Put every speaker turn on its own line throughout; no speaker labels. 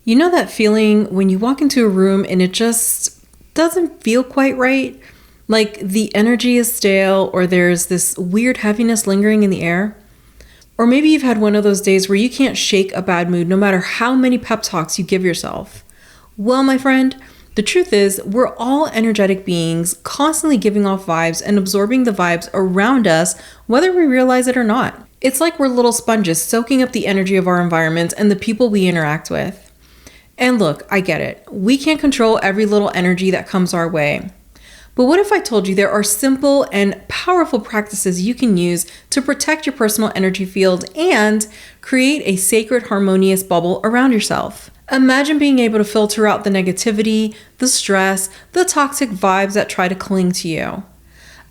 You know that feeling when you walk into a room and it just doesn't feel quite right? Like the energy is stale or there's this weird heaviness lingering in the air? Or maybe you've had one of those days where you can't shake a bad mood no matter how many pep talks you give yourself. Well, my friend, the truth is we're all energetic beings constantly giving off vibes and absorbing the vibes around us whether we realize it or not. It's like we're little sponges soaking up the energy of our environment and the people we interact with. And look, I get it. We can't control every little energy that comes our way. But what if I told you there are simple and powerful practices you can use to protect your personal energy field and create a sacred, harmonious bubble around yourself? Imagine being able to filter out the negativity, the stress, the toxic vibes that try to cling to you.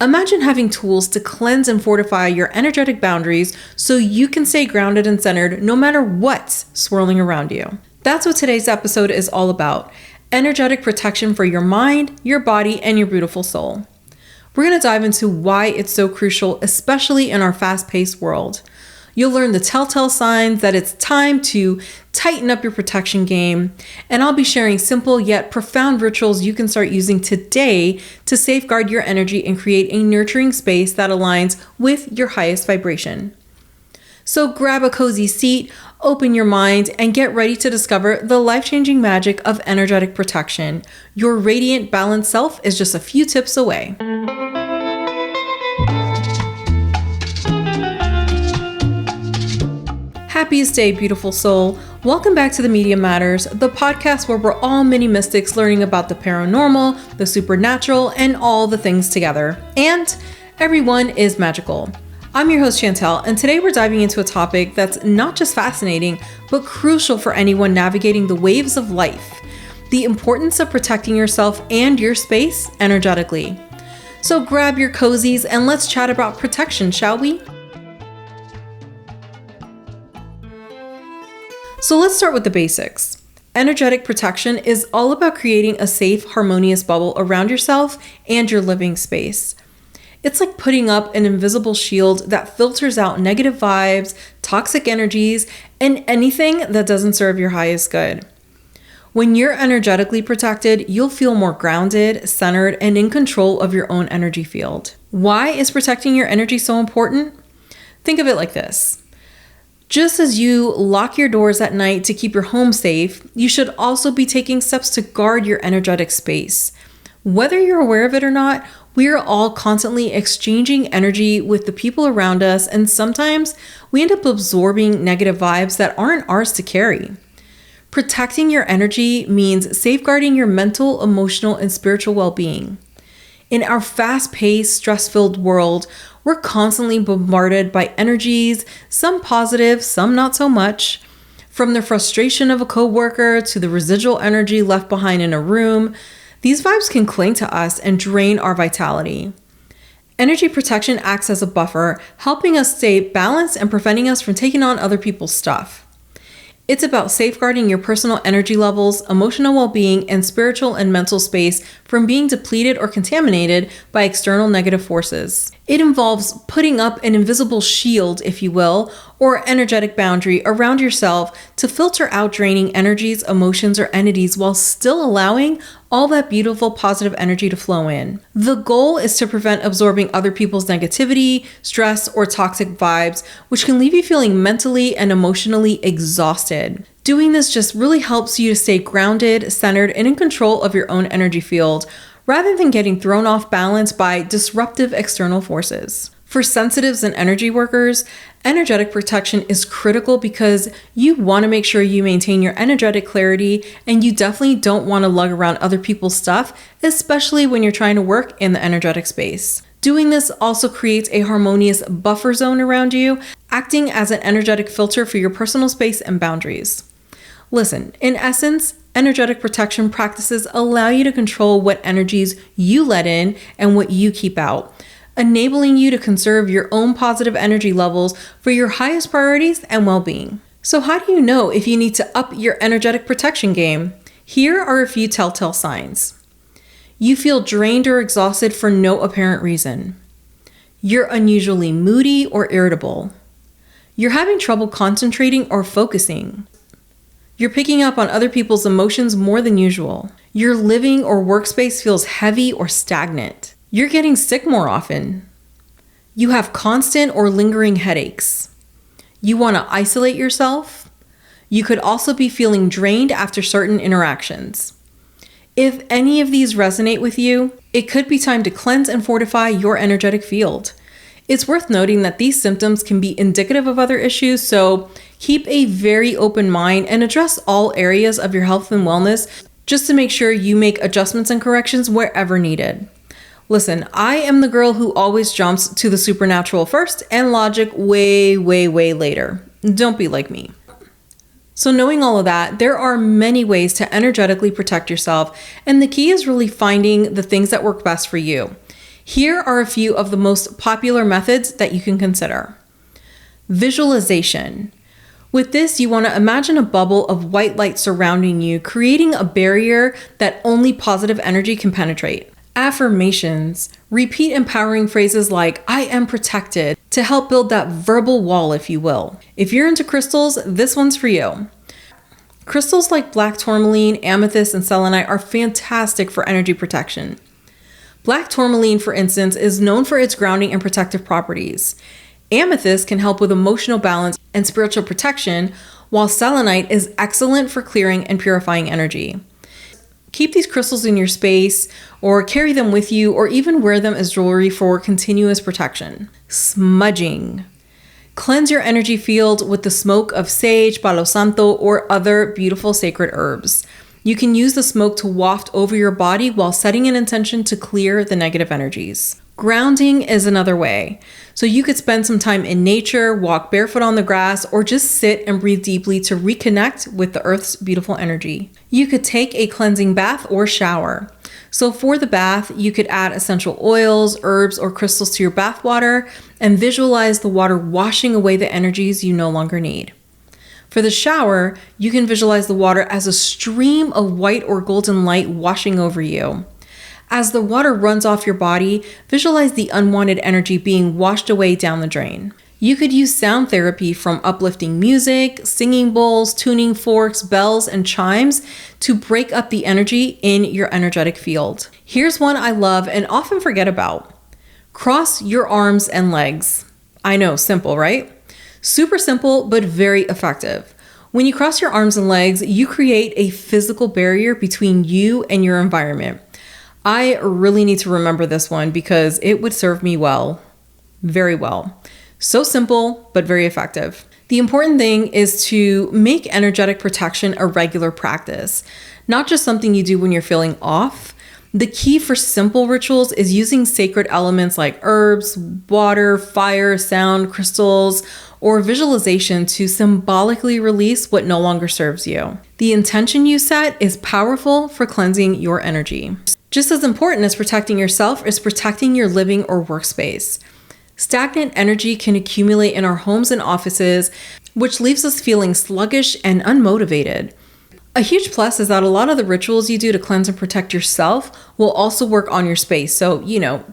Imagine having tools to cleanse and fortify your energetic boundaries so you can stay grounded and centered no matter what's swirling around you. That's what today's episode is all about. Energetic protection for your mind, your body, and your beautiful soul. We're going to dive into why it's so crucial, especially in our fast-paced world. You'll learn the telltale signs that it's time to tighten up your protection game, and I'll be sharing simple yet profound rituals you can start using today to safeguard your energy and create a nurturing space that aligns with your highest vibration. So grab a cozy seat, open your mind, and get ready to discover the life-changing magic of energetic protection. Your radiant, balanced self is just a few tips away. Happiest day, beautiful soul. Welcome back to The Media Matters, the podcast where we're all mini mystics learning about the paranormal, the supernatural, and all the things together. And everyone is magical. I'm your host, Chantel, and today we're diving into a topic that's not just fascinating, but crucial for anyone navigating the waves of life: the importance of protecting yourself and your space energetically. So grab your cozies and let's chat about protection, shall we? So let's start with the basics. Energetic protection is all about creating a safe, harmonious bubble around yourself and your living space. It's like putting up an invisible shield that filters out negative vibes, toxic energies, and anything that doesn't serve your highest good. When you're energetically protected, you'll feel more grounded, centered, and in control of your own energy field. Why is protecting your energy so important? Think of it like this. Just as you lock your doors at night to keep your home safe, you should also be taking steps to guard your energetic space. Whether you're aware of it or not, we are all constantly exchanging energy with the people around us, and sometimes we end up absorbing negative vibes that aren't ours to carry. Protecting your energy means safeguarding your mental, emotional, and spiritual well-being. In our fast-paced, stress-filled world, we're constantly bombarded by energies, some positive, some not so much. From the frustration of a coworker to the residual energy left behind in a room, these vibes can cling to us and drain our vitality. Energy protection acts as a buffer, helping us stay balanced and preventing us from taking on other people's stuff. It's about safeguarding your personal energy levels, emotional well-being, and spiritual and mental space from being depleted or contaminated by external negative forces. It involves putting up an invisible shield, if you will, or energetic boundary around yourself to filter out draining energies, emotions, or entities while still allowing all that beautiful positive energy to flow in. The goal is to prevent absorbing other people's negativity, stress, or toxic vibes, which can leave you feeling mentally and emotionally exhausted. Doing this just really helps you to stay grounded, centered, and in control of your own energy field, rather than getting thrown off balance by disruptive external forces. For sensitives and energy workers, energetic protection is critical because you want to make sure you maintain your energetic clarity, and you definitely don't want to lug around other people's stuff, especially when you're trying to work in the energetic space. Doing this also creates a harmonious buffer zone around you, acting as an energetic filter for your personal space and boundaries. Listen, in essence, energetic protection practices allow you to control what energies you let in and what you keep out, enabling you to conserve your own positive energy levels for your highest priorities and well-being. So how do you know if you need to up your energetic protection game? Here are a few telltale signs. You feel drained or exhausted for no apparent reason. You're unusually moody or irritable. You're having trouble concentrating or focusing. You're picking up on other people's emotions more than usual. Your living or workspace feels heavy or stagnant. You're getting sick more often. You have constant or lingering headaches. You want to isolate yourself. You could also be feeling drained after certain interactions. If any of these resonate with you, it could be time to cleanse and fortify your energetic field. It's worth noting that these symptoms can be indicative of other issues, so keep a very open mind and address all areas of your health and wellness just to make sure you make adjustments and corrections wherever needed. Listen, I am the girl who always jumps to the supernatural first and logic way later. Don't be like me. So knowing all of that, there are many ways to energetically protect yourself, and the key is really finding the things that work best for you. Here are a few of the most popular methods that you can consider. Visualization. With this, you want to imagine a bubble of white light surrounding you, creating a barrier that only positive energy can penetrate. Affirmations. Repeat empowering phrases like, I am protected, to help build that verbal wall, if you will. If you're into crystals, this one's for you. Crystals like black tourmaline, amethyst, and selenite are fantastic for energy protection. Black tourmaline, for instance, is known for its grounding and protective properties. Amethyst can help with emotional balance and spiritual protection, while selenite is excellent for clearing and purifying energy. Keep these crystals in your space or carry them with you or even wear them as jewelry for continuous protection. Smudging. Cleanse your energy field with the smoke of sage, palo santo, or other beautiful sacred herbs. You can use the smoke to waft over your body while setting an intention to clear the negative energies. Grounding is another way. So you could spend some time in nature, walk barefoot on the grass, or just sit and breathe deeply to reconnect with the earth's beautiful energy. You could take a cleansing bath or shower. So for the bath, you could add essential oils, herbs, or crystals to your bath water and visualize the water washing away the energies you no longer need. For the shower, you can visualize the water as a stream of white or golden light washing over you. As the water runs off your body, visualize the unwanted energy being washed away down the drain. You could use sound therapy from uplifting music, singing bowls, tuning forks, bells, and chimes to break up the energy in your energetic field. Here's one I love and often forget about. Cross your arms and legs. I know, simple, right? Super simple, but very effective. When you cross your arms and legs, you create a physical barrier between you and your environment. I really need to remember this one because it would serve me well, very well. So simple, but very effective. The important thing is to make energetic protection a regular practice, not just something you do when you're feeling off. The key for simple rituals is using sacred elements like herbs, water, fire, sound, crystals, or visualization to symbolically release what no longer serves you. The intention you set is powerful for cleansing your energy. Just as important as protecting yourself is protecting your living or workspace. Stagnant energy can accumulate in our homes and offices, which leaves us feeling sluggish and unmotivated. A huge plus is that a lot of the rituals you do to cleanse and protect yourself will also work on your space, so,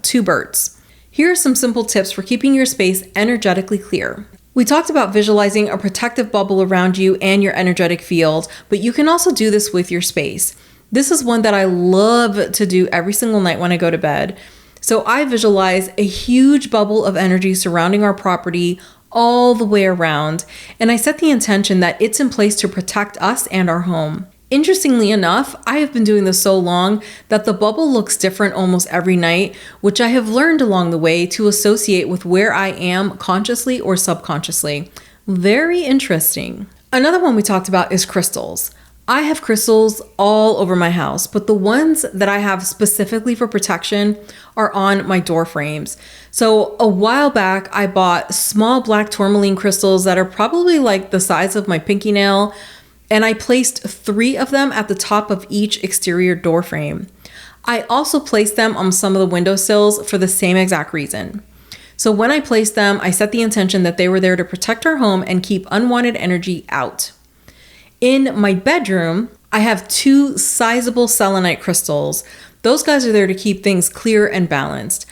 two birds. Here are some simple tips for keeping your space energetically clear. We talked about visualizing a protective bubble around you and your energetic field, but you can also do this with your space. This is one that I love to do every single night when I go to bed. So I visualize a huge bubble of energy surrounding our property all the way around, and I set the intention that it's in place to protect us and our home. Interestingly enough, I have been doing this so long that the bubble looks different almost every night, which I have learned along the way to associate with where I am consciously or subconsciously. Very interesting. Another one we talked about is crystals. I have crystals all over my house, but the ones that I have specifically for protection are on my door frames. So a while back, I bought small black tourmaline crystals that are probably like the size of my pinky nail, and I placed 3 of them at the top of each exterior door frame. I also placed them on some of the windowsills for the same exact reason. So when I placed them, I set the intention that they were there to protect our home and keep unwanted energy out. In my bedroom, I have 2 sizable selenite crystals. Those guys are there to keep things clear and balanced.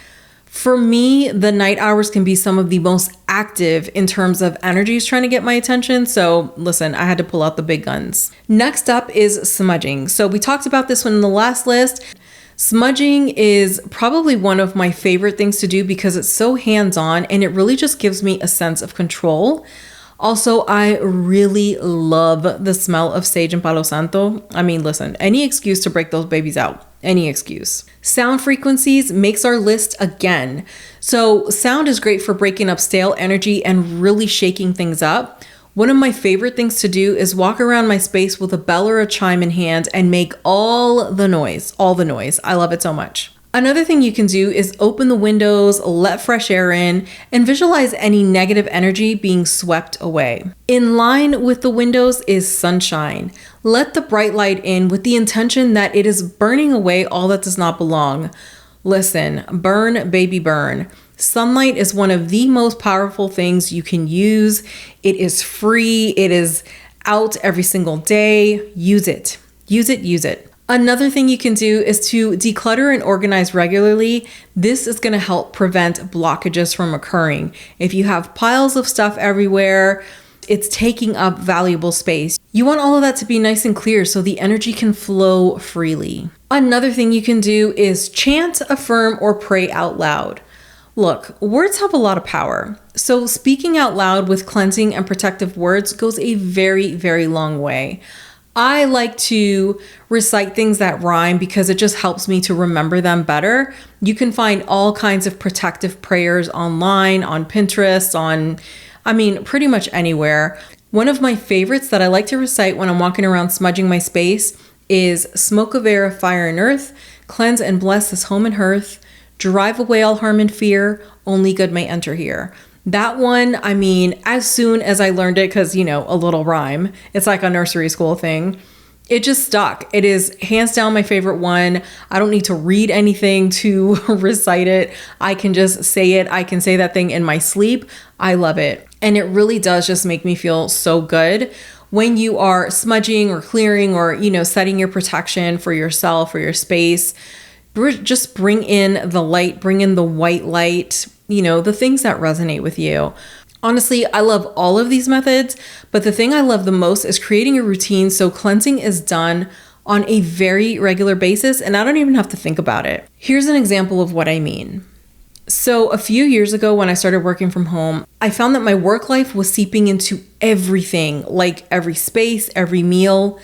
For me, the night hours can be some of the most active in terms of energies trying to get my attention. So listen, I had to pull out the big guns. Next up is smudging. So we talked about this one in the last list. Smudging is probably one of my favorite things to do because it's so hands-on and it really just gives me a sense of control. Also, I really love the smell of sage and palo santo. I mean, listen, any excuse to break those babies out. Any excuse. Sound frequencies makes our list again. So sound is great for breaking up stale energy and really shaking things up. One of my favorite things to do is walk around my space with a bell or a chime in hand and make all the noise. I love it so much. Another thing you can do is open the windows, let fresh air in, and visualize any negative energy being swept away. In line with the windows is sunshine. Let the bright light in with the intention that it is burning away all that does not belong. Listen, burn, baby, burn. Sunlight is one of the most powerful things you can use. It is free. It is out every single day. Use it. Use it. Use it. Another thing you can do is to declutter and organize regularly. This is going to help prevent blockages from occurring. If you have piles of stuff everywhere, it's taking up valuable space. You want all of that to be nice and clear so the energy can flow freely. Another thing you can do is chant, affirm, or pray out loud. Look, words have a lot of power. So speaking out loud with cleansing and protective words goes a very, very long way. I like to recite things that rhyme because it just helps me to remember them better. You can find all kinds of protective prayers online, on Pinterest, pretty much anywhere. One of my favorites that I like to recite when I'm walking around smudging my space is smoke of air, fire and earth, cleanse and bless this home and hearth, drive away all harm and fear, only good may enter here. That one, as soon as I learned it, because, a little rhyme, it's like a nursery school thing, it just stuck. It is hands down my favorite one. I don't need to read anything to recite it. I can just say it. I can say that thing in my sleep. I love it. And it really does just make me feel so good. When you are smudging or clearing or, setting your protection for yourself or your space, just bring in the light, bring in the white light, the things that resonate with you. Honestly, I love all of these methods, but the thing I love the most is creating a routine so cleansing is done on a very regular basis and I don't even have to think about it. Here's an example of what I mean. So a few years ago when I started working from home, I found that my work life was seeping into everything, like every space, every meal.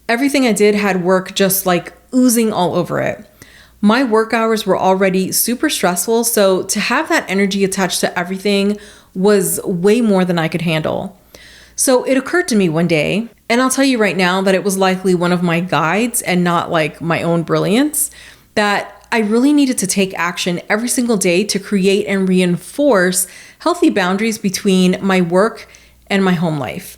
Everything I did had work just like oozing all over it. My work hours were already super stressful, so to have that energy attached to everything was way more than I could handle. So it occurred to me one day, and I'll tell you right now that it was likely one of my guides and not like my own brilliance, that I really needed to take action every single day to create and reinforce healthy boundaries between my work and my home life.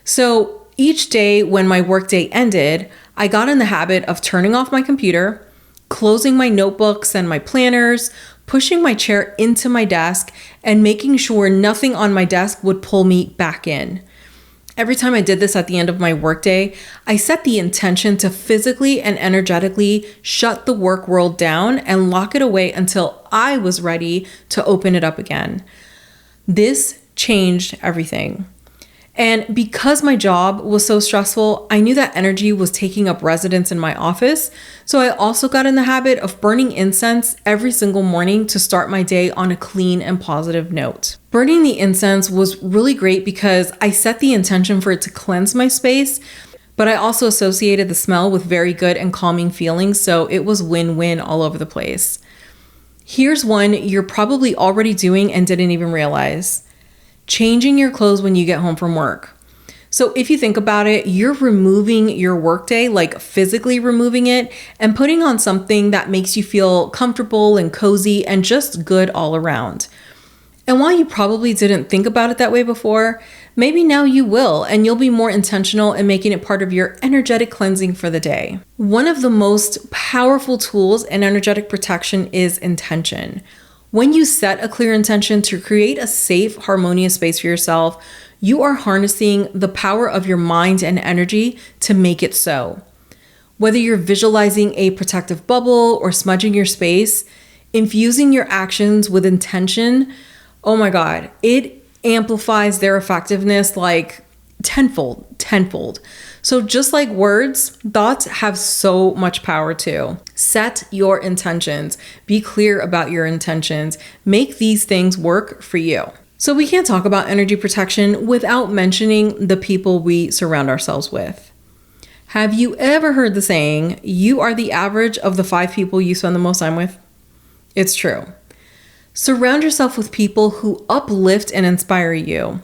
So each day when my workday ended, I got in the habit of turning off my computer, closing my notebooks and my planners, pushing my chair into my desk, and making sure nothing on my desk would pull me back in. Every time I did this at the end of my workday, I set the intention to physically and energetically shut the work world down and lock it away until I was ready to open it up again. This changed everything. And because my job was so stressful, I knew that energy was taking up residence in my office. So I also got in the habit of burning incense every single morning to start my day on a clean and positive note. Burning the incense was really great because I set the intention for it to cleanse my space, but I also associated the smell with very good and calming feelings. So it was win-win all over the place. Here's one you're probably already doing and didn't even realize. Changing your clothes when you get home from work. So if you think about it, you're removing your workday, like physically removing it and putting on something that makes you feel comfortable and cozy and just good all around. And while you probably didn't think about it that way before, maybe now you will, and you'll be more intentional in making it part of your energetic cleansing for the day. One of the most powerful tools in energetic protection is intention. When you set a clear intention to create a safe, harmonious space for yourself, you are harnessing the power of your mind and energy to make it so. Whether you're visualizing a protective bubble or smudging your space, infusing your actions with intention, oh my God, it amplifies their effectiveness like tenfold. So just like words, thoughts have so much power too. Set your intentions. Be clear about your intentions. Make these things work for you. So we can't talk about energy protection without mentioning the people we surround ourselves with. Have you ever heard the saying, you are the average of the 5 people you spend the most time with? It's true. Surround yourself with people who uplift and inspire you.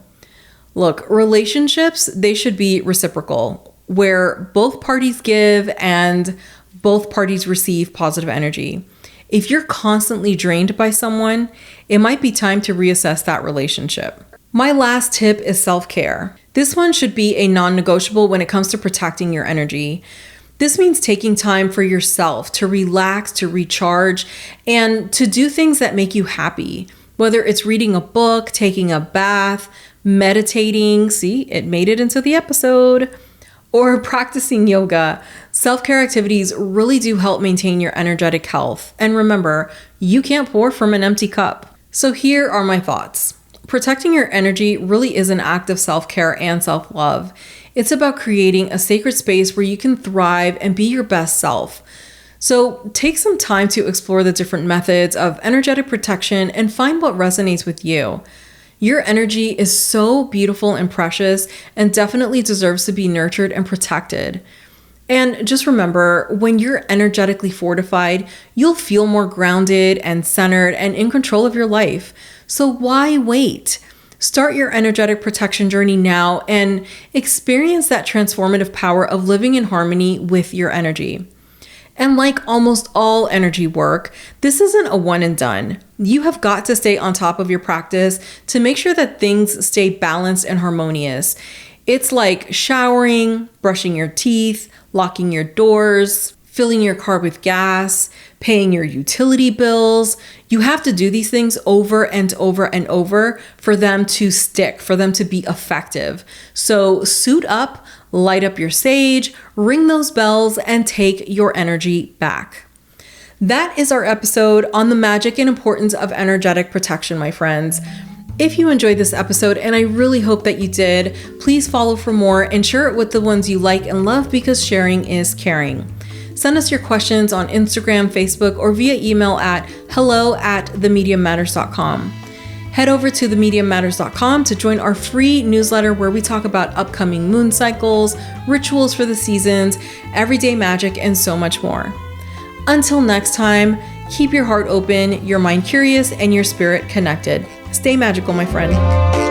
Look, relationships, they should be reciprocal, where both parties give and both parties receive positive energy. If you're constantly drained by someone, it might be time to reassess that relationship. My last tip is self-care. This one should be a non-negotiable when it comes to protecting your energy. This means taking time for yourself to relax, to recharge, and to do things that make you happy. Whether it's reading a book, taking a bath, meditating, see, it made it into the episode, or practicing yoga. Self-care activities really do help maintain your energetic health. And remember, you can't pour from an empty cup. So here are my thoughts. Protecting your energy really is an act of self-care and self-love. It's about creating a sacred space where you can thrive and be your best self. So take some time to explore the different methods of energetic protection and find what resonates with you. Your energy is so beautiful and precious and definitely deserves to be nurtured and protected. And just remember, when you're energetically fortified, you'll feel more grounded and centered and in control of your life. So why wait? Start your energetic protection journey now and experience that transformative power of living in harmony with your energy. And like almost all energy work, this isn't a one and done. You have got to stay on top of your practice to make sure that things stay balanced and harmonious. It's like showering, brushing your teeth, locking your doors, filling your car with gas, paying your utility bills. You have to do these things over and over and over for them to stick, for them to be effective. So suit up, light up your sage, ring those bells, and take your energy back. That is our episode on the magic and importance of energetic protection, my friends. If you enjoyed this episode, and I really hope that you did, please follow for more and share it with the ones you like and love, because sharing is caring. Send us your questions on Instagram, Facebook, or via email at hello@themediummatters.com. Head over to themediummatters.com to join our free newsletter where we talk about upcoming moon cycles, rituals for the seasons, everyday magic, and so much more. Until next time, keep your heart open, your mind curious, and your spirit connected. Stay magical, my friend.